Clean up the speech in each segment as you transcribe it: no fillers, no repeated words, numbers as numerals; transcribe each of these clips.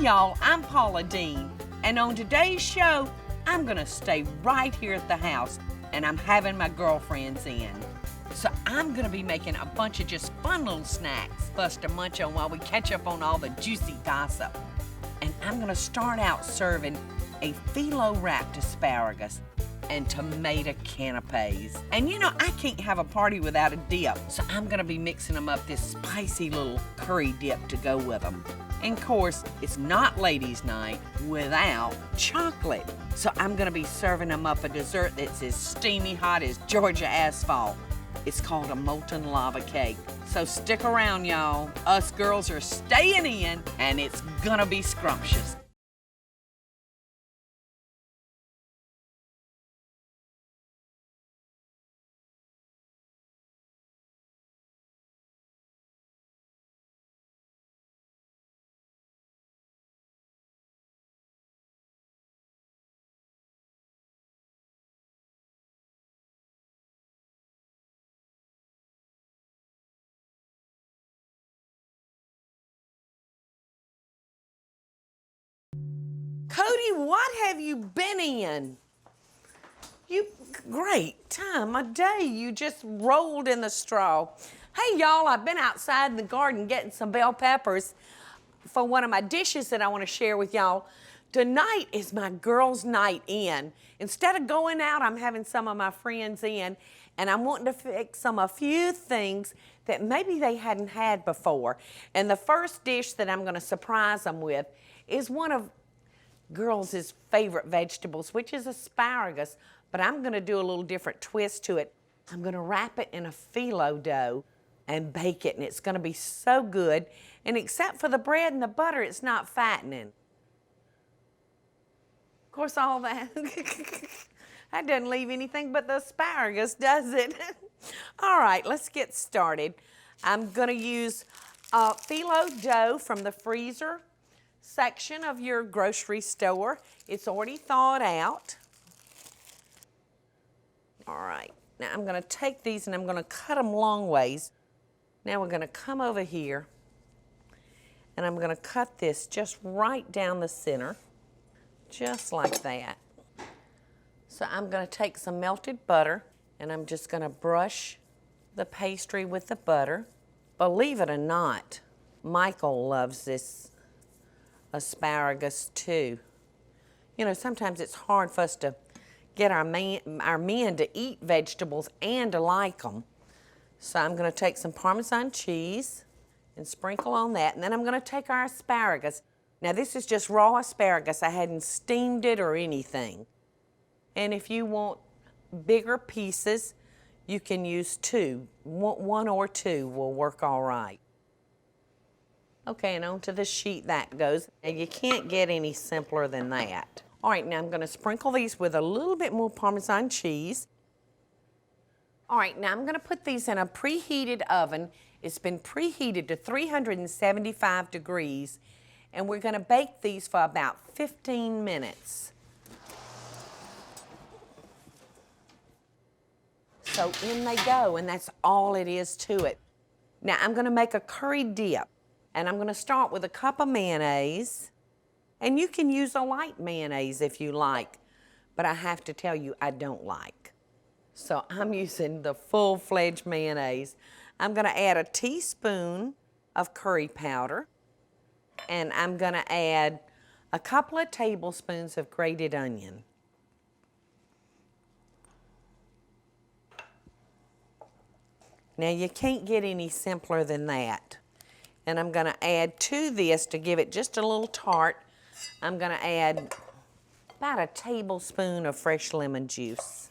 y'all, I'm Paula Deen, and on today's show, I'm gonna stay right here at the house, and I'm having my girlfriends in. So I'm gonna be making a bunch of just fun little snacks for us to munch on while we catch up on all the juicy gossip. And I'm gonna start out serving a phyllo-wrapped asparagus and tomato canapes. And you know, I can't have a party without a dip, so I'm gonna be mixing them up this spicy little curry dip to go with them. And of course, it's not ladies' night without chocolate. So I'm gonna be serving them up a dessert that's as steamy hot as Georgia asphalt. It's called a molten lava cake. So stick around, y'all. Us girls are staying in, and it's gonna be scrumptious. Cody, what have you been in? Great time of day. You just rolled in the straw. Hey, y'all, I've been outside in the garden getting some bell peppers for one of my dishes that I want to share with y'all. Tonight is my girls' night in. Instead of going out, I'm having some of my friends in, and I'm wanting to fix them a few things that maybe they hadn't had before. And the first dish that I'm going to surprise them with is one of girls' favorite vegetables, which is asparagus, but I'm gonna do a little different twist to it. I'm gonna wrap it in a phyllo dough and bake it, and it's gonna be so good. And except for the bread and the butter, it's not fattening. Of course, all that, that doesn't leave anything but the asparagus, does it? All right, let's get started. I'm gonna use phyllo dough from the freezer section of your grocery store. It's already thawed out. All right, now I'm gonna take these and I'm gonna cut them long ways. Now we're gonna come over here and I'm gonna cut this just right down the center, just like that. So I'm gonna take some melted butter and I'm just gonna brush the pastry with the butter. Believe it or not, Michael loves this asparagus too. You know, sometimes it's hard for us to get our men to eat vegetables and to like them. So I'm going to take some Parmesan cheese and sprinkle on that, and then I'm going to take our asparagus. Now this is just raw asparagus. I hadn't steamed it or anything. And if you want bigger pieces, you can use two. One or two will work all right. Okay, and onto the sheet that goes. And you can't get any simpler than that. All right, now I'm gonna sprinkle these with a little bit more Parmesan cheese. All right, now I'm gonna put these in a preheated oven. It's been preheated to 375 degrees, and we're gonna bake these for about 15 minutes. So in they go, and that's all it is to it. Now I'm gonna make a curry dip. And I'm gonna start with a cup of mayonnaise. And you can use a light mayonnaise if you like, but I have to tell you, I don't like. So I'm using the full-fledged mayonnaise. I'm gonna add a teaspoon of curry powder, and I'm gonna add a couple of tablespoons of grated onion. Now you can't get any simpler than that. And I'm gonna add to this, to give it just a little tart, I'm gonna add about a tablespoon of fresh lemon juice.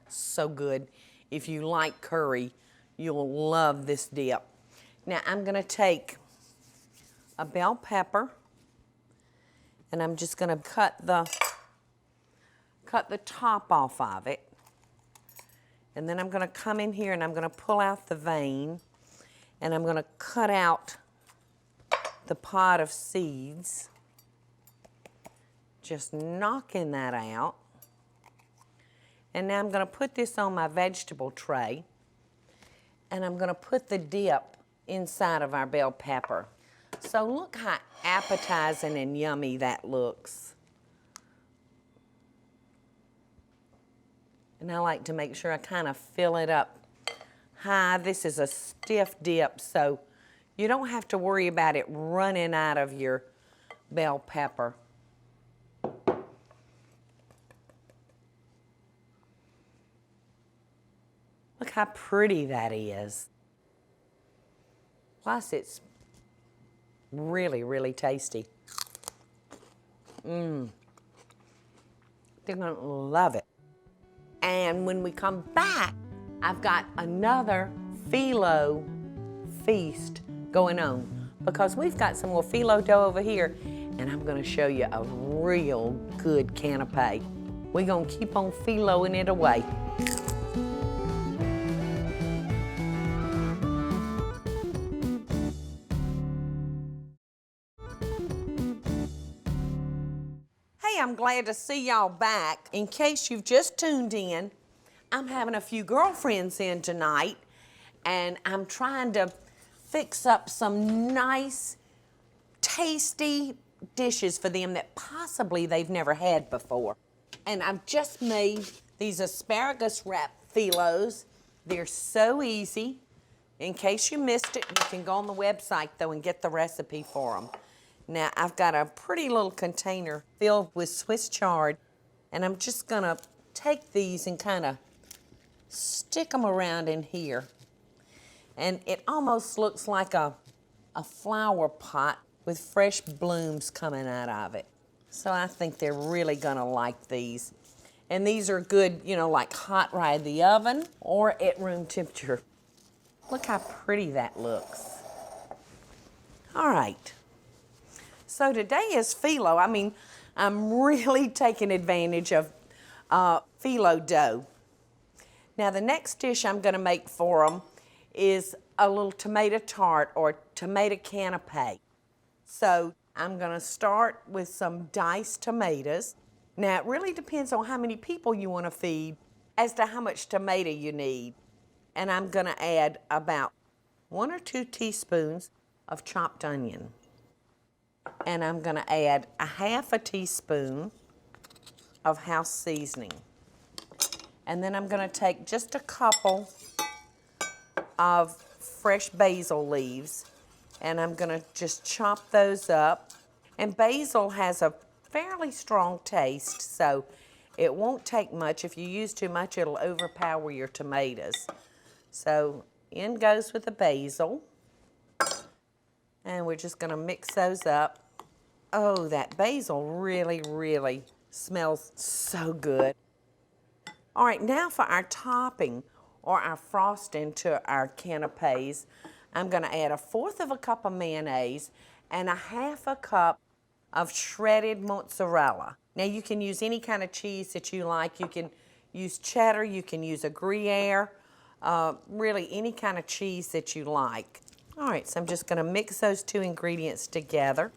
So good. If you like curry, you'll love this dip. Now I'm gonna take a bell pepper, and I'm just gonna cut the top off of it. And then I'm gonna come in here and I'm gonna pull out the vein, and I'm gonna cut out the pod of seeds, Just knocking that out. And now I'm going to put this on my vegetable tray. And I'm going to put the dip inside of our bell pepper. So look how appetizing and yummy that looks. And I like to make sure I kind of fill it up high. This is a stiff dip, so you don't have to worry about it running out of your bell pepper. Look how pretty that is. Plus, it's really, really tasty. They're gonna love it. And when we come back, I've got another phyllo feast going on because we've got some more phyllo dough over here, and I'm gonna show you a real good canapé. We're gonna keep on phylloing it away. I'm glad to see y'all back. In case you've just tuned in, I'm having a few girlfriends in tonight, and I'm trying to fix up some nice, tasty dishes for them that possibly they've never had before. And I've just made these asparagus wrapped phyllos. They're so easy. In case you missed it, you can go on the website though and get the recipe for them. Now, I've got a pretty little container filled with Swiss chard, and I'm just gonna take these and kind of stick them around in here. And it almost looks like a flower pot with fresh blooms coming out of it. So I think they're really gonna like these. And these are good, you know, like hot right in the oven or at room temperature. Look how pretty that looks. All right. So today is phyllo. I mean, I'm really taking advantage of phyllo dough. Now the next dish I'm gonna make for them is a little tomato tart or tomato canapé. So I'm gonna start with some diced tomatoes. Now it really depends on how many people you wanna feed as to how much tomato you need. And I'm gonna add about 1 or 2 teaspoons of chopped onion. And I'm gonna add a half a teaspoon of house seasoning. And then I'm gonna take just a couple of fresh basil leaves, and I'm gonna just chop those up. And basil has a fairly strong taste, so it won't take much. If you use too much, it'll overpower your tomatoes. So in goes with the basil. And we're just gonna mix those up. Oh, that basil really, really smells so good. All right, now for our topping or our frosting to our canapés, I'm gonna add 1/4 cup of mayonnaise and 1/2 cup of shredded mozzarella. Now you can use any kind of cheese that you like. You can use cheddar, you can use a Gruyere, really any kind of cheese that you like. All right, so I'm just gonna mix those 2 ingredients together.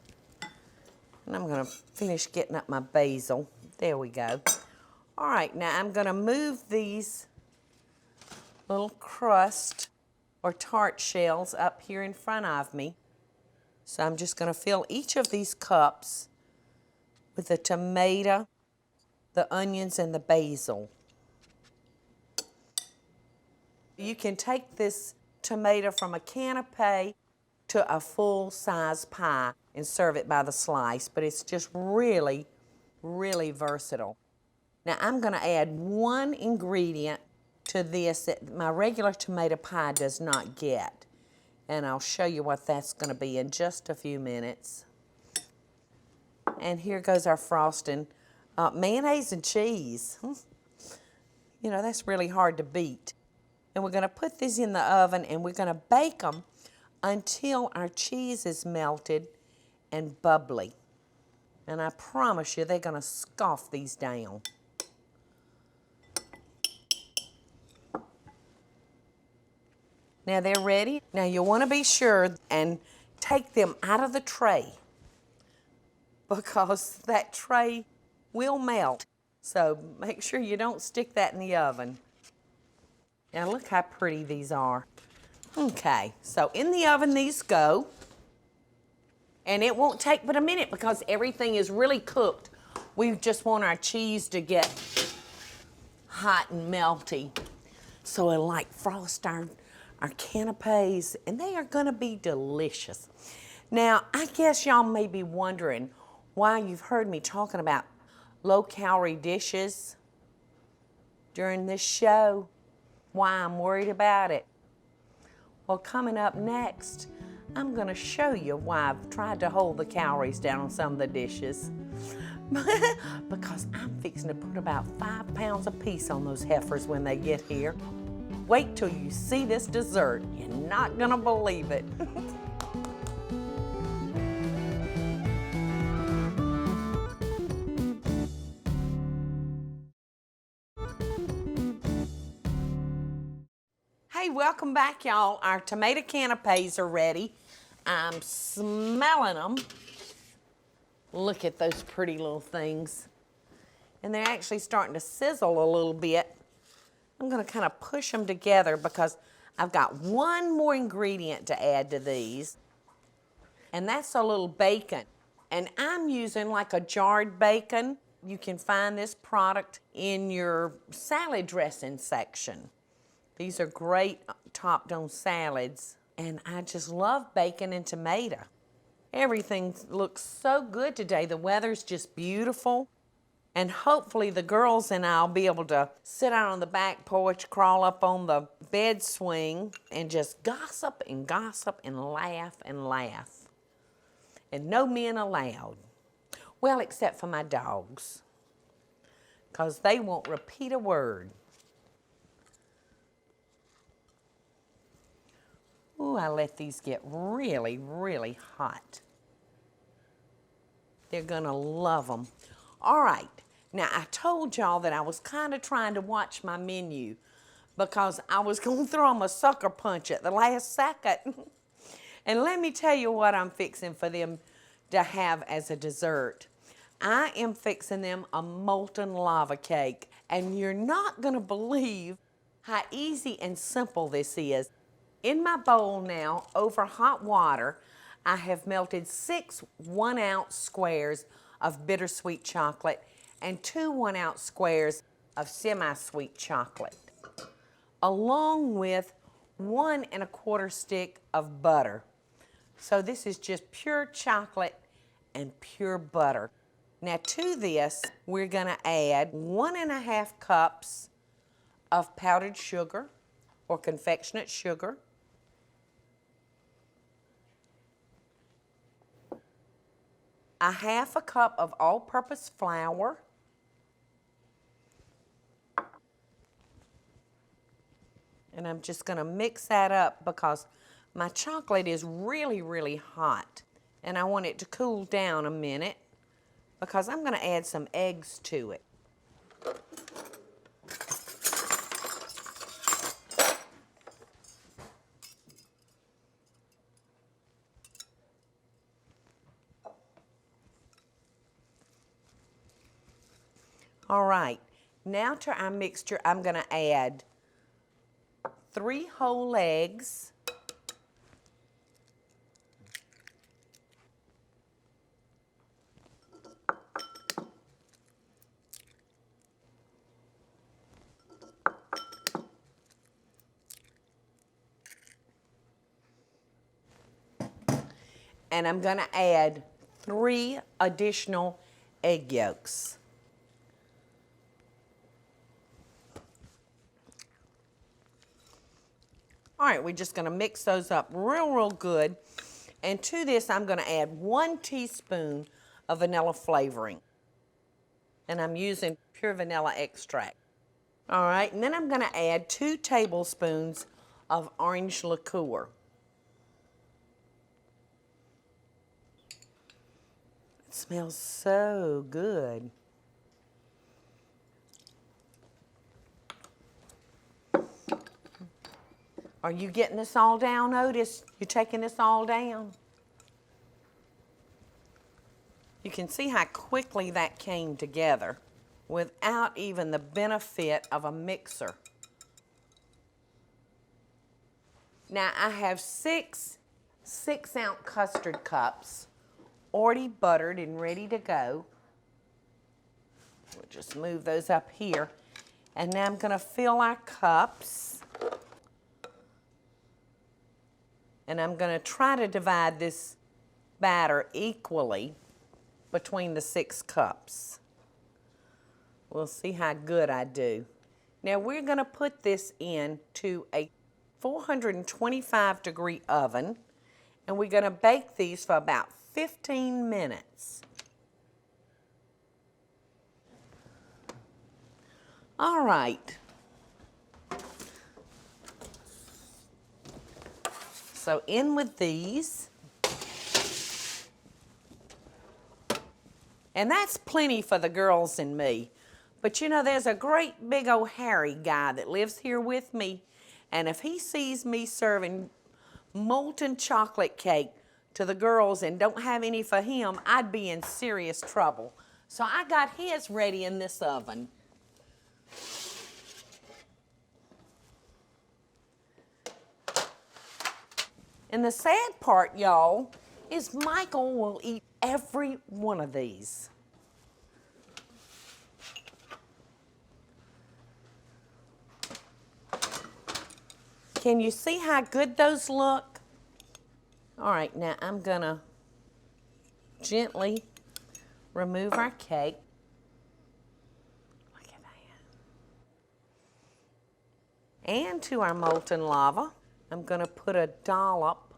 And I'm gonna finish getting up my basil. There we go. All right, now I'm gonna move these little crust or tart shells up here in front of me. So I'm just gonna fill each of these cups with the tomato, the onions, and the basil. You can take this tomato from a canapé to a full-size pie and serve it by the slice, but it's just really, really versatile. Now I'm gonna add 1 ingredient to this that my regular tomato pie does not get. And I'll show you what that's gonna be in just a few minutes. And here goes our frosting. Mayonnaise and cheese. You know, that's really hard to beat. And we're gonna put these in the oven and we're gonna bake them until our cheese is melted and bubbly. And I promise you, they're gonna scoff these down. Now they're ready. Now you wanna be sure and take them out of the tray because that tray will melt. So make sure you don't stick that in the oven. Now look how pretty these are. Okay, so in the oven these go. And it won't take but a minute because everything is really cooked. We just want our cheese to get hot and melty. So it'll like frost our canapes, and they are gonna be delicious. Now, I guess y'all may be wondering why you've heard me talking about low-calorie dishes during this show, why I'm worried about it. Well, coming up next, I'm gonna show you why I've tried to hold the calories down on some of the dishes. Because I'm fixing to put about 5 pounds apiece on those heifers when they get here. Wait till you see this dessert. You're not gonna believe it. Hey, welcome back, y'all. Our tomato canapes are ready. I'm smelling them. Look at those pretty little things. And they're actually starting to sizzle a little bit. I'm gonna kind of push them together because I've got one more ingredient to add to these, and that's a little bacon. And I'm using like a jarred bacon. You can find this product in your salad dressing section. These are great topped on salads, and I just love bacon and tomato. Everything looks so good today. The weather's just beautiful, and hopefully the girls and I'll be able to sit out on the back porch, crawl up on the bed swing, and just gossip and gossip and laugh and laugh. And no men allowed. Well, except for my dogs, because they won't repeat a word. Ooh, I let these get really, really hot. They're gonna love them. All right, now I told y'all that I was kind of trying to watch my menu because I was gonna throw them a sucker punch at the last second. And let me tell you what I'm fixing for them to have as a dessert. I am fixing them a molten lava cake, and you're not gonna believe how easy and simple this is. In my bowl now, over hot water, I have melted 6 1-ounce squares of bittersweet chocolate and 2 1-ounce squares of semi-sweet chocolate, along with 1 1/4 stick of butter. So this is just pure chocolate and pure butter. Now to this, we're gonna add 1 1/2 cups of powdered sugar or confectionate sugar, a 1/2 cup of all-purpose flour, and I'm just gonna mix that up because my chocolate is really, really hot, and I want it to cool down a minute because I'm gonna add some eggs to it. All right, now to our mixture, I'm gonna add 3 whole eggs, and I'm gonna add 3 additional egg yolks. All right, we're just gonna mix those up real good. And to this, I'm gonna add 1 teaspoon of vanilla flavoring. And I'm using pure vanilla extract. All right, and then I'm gonna add 2 tablespoons of orange liqueur. It smells so good. Are you getting this all down, Otis? You taking this all down? You can see how quickly that came together without even the benefit of a mixer. Now I have six 6-ounce custard cups already buttered and ready to go. We'll just move those up here. And now I'm going to fill our cups. And I'm going to try to divide this batter equally between the 6 cups. We'll see how good I do. Now we're going to put this into a 425-degree oven, and we're going to bake these for about 15 minutes. All right. So in with these. And that's plenty for the girls and me. But you know, there's a great big old hairy guy that lives here with me. And if he sees me serving molten chocolate cake to the girls and don't have any for him, I'd be in serious trouble. So I got his ready in this oven. And the sad part, y'all, is Michael will eat every one of these. Can you see how good those look? All right, now I'm gonna gently remove our cake. Look at that. And to our molten lava, I'm gonna put a dollop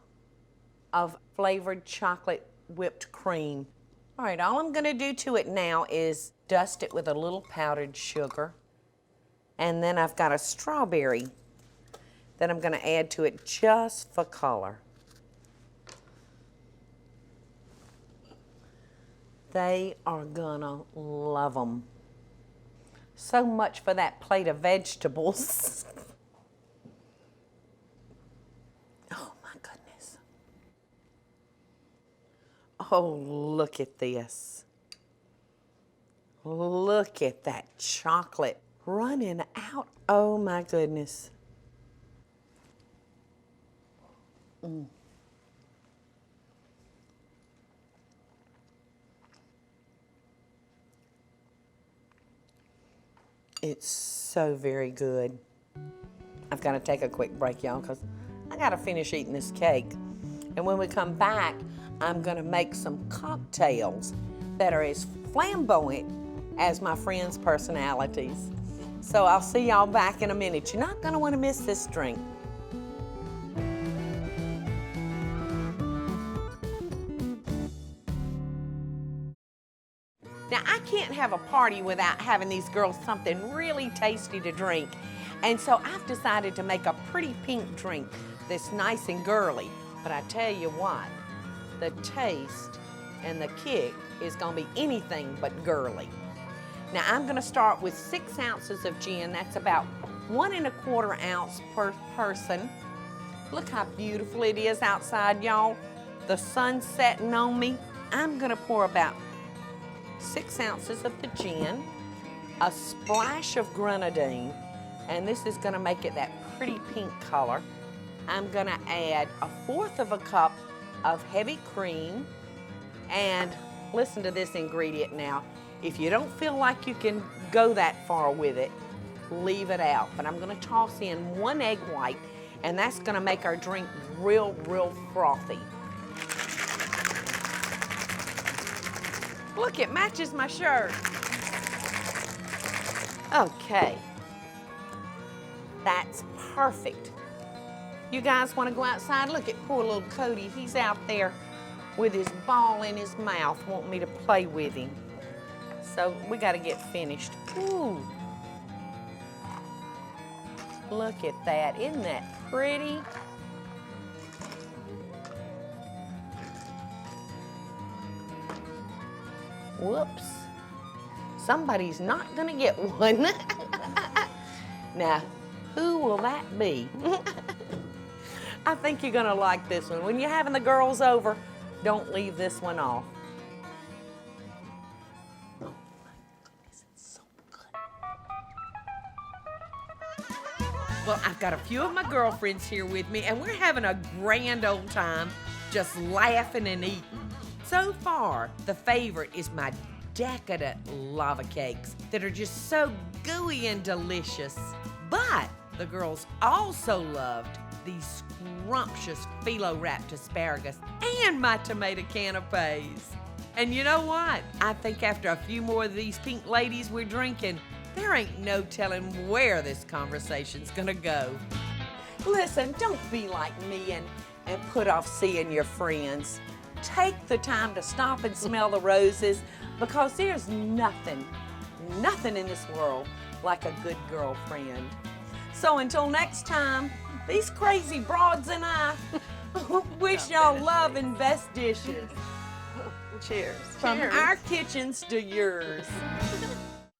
of flavored chocolate whipped cream. All right, all I'm gonna do to it now is dust it with a little powdered sugar. And then I've got a strawberry that I'm gonna add to it just for color. They are gonna love them. So much for that plate of vegetables. Oh my goodness. Oh, look at this. Look at that chocolate running out. Oh my goodness. It's so very good. I've got to take a quick break, y'all, because I got to finish eating this cake. And when we come back, I'm going to make some cocktails that are as flamboyant as my friends' personalities. So I'll see y'all back in a minute. You're not going to want to miss this drink. Now, I can't have a party without having these girls something really tasty to drink. And so I've decided to make a pretty pink drink that's nice and girly. But I tell you what, the taste and the kick is gonna be anything but girly. Now, I'm gonna start with 6 ounces of gin. That's about 1 1/4 ounce per person. Look how beautiful it is outside, y'all. The sun's setting on me. I'm gonna pour about 6 ounces of the gin, a splash of grenadine, and this is gonna make it that pretty pink color. I'm gonna add 1/4 cup of heavy cream, and listen to this ingredient now. If you don't feel like you can go that far with it, leave it out. But I'm gonna toss in 1 egg white, and that's gonna make our drink real, real frothy. Look, it matches my shirt. Okay. That's perfect. You guys want to go outside? Look at poor little Cody. He's out there with his ball in his mouth wanting me to play with him. So we got to get finished. Ooh. Look at that. Isn't that pretty? Whoops. Somebody's not gonna get one. Now, who will that be? I think you're gonna like this one. When you're having the girls over, don't leave this one off. Well, I've got a few of my girlfriends here with me, and we're having a grand old time just laughing and eating. So far, the favorite is my decadent lava cakes that are just so gooey and delicious. But the girls also loved these scrumptious phyllo-wrapped asparagus and my tomato canapes. And you know what? I think after a few more of these pink ladies we're drinking, there ain't no telling where this conversation's gonna go. Listen, don't be like me and put off seeing your friends. Take the time to stop and smell the roses, because there's nothing in this world like a good girlfriend. So until next time, these crazy broads and I wish y'all love and best dishes. Cheers. From our kitchens to yours.